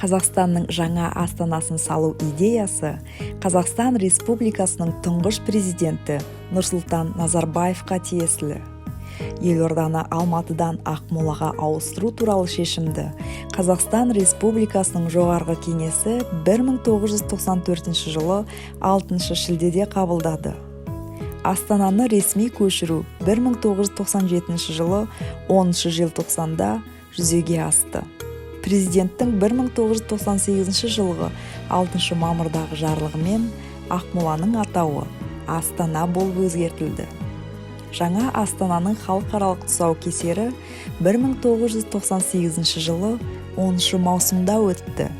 Қазақстанның жаңа астанасын салу идеясы Қазақстан Республикасының тұңғыш президенті Нұрсұлтан Назарбаевқа тиесілі. Елорданы Алматыдан Ақмолаға ауыстыру туралы шешімді Қазақстан Республикасының жоғарғы кеңесі 1994 жылы 6 шілдеде қабылдады. Астананы ресми көшіру 1997 жылы 10 желтоқсанда жүзеге асты. Президенттің 1998 жылғы 6 мамырдағы жарлығымен Ақмоланың атауы Астана болып өзгертілді. Жаңа Астананың халықаралық тұсаукесері 1998 жылы 10 маусымда өтті.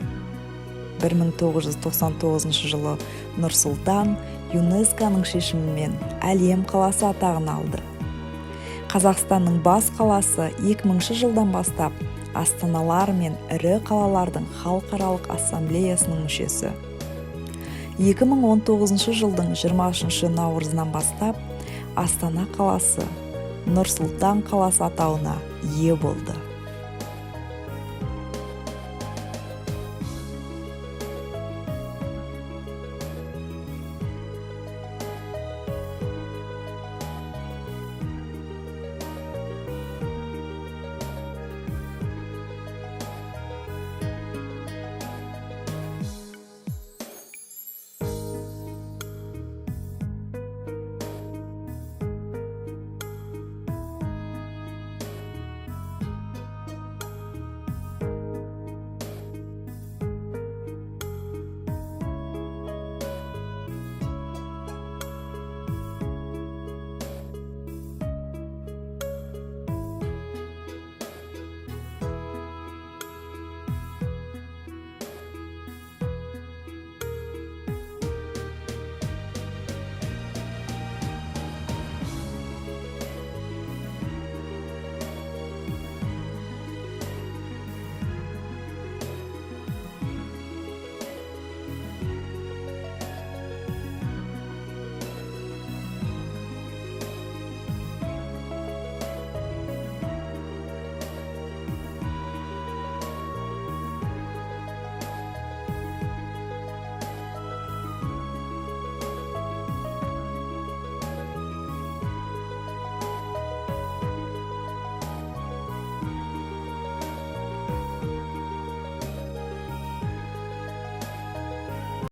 1999 жылы Нұр-Сұлтан ЮНЕСКО-ның шешімімен әлем қаласы атағын алды. Қазақстанның бас қаласы 2000 жылдан бастап астаналар мен ірі қалалардың халықаралық ассамблеясының мүшесі. 2019 жылдың 23 наурызынан бастап Астана қаласы Нұр-Сұлтан қаласы атауына ие болды.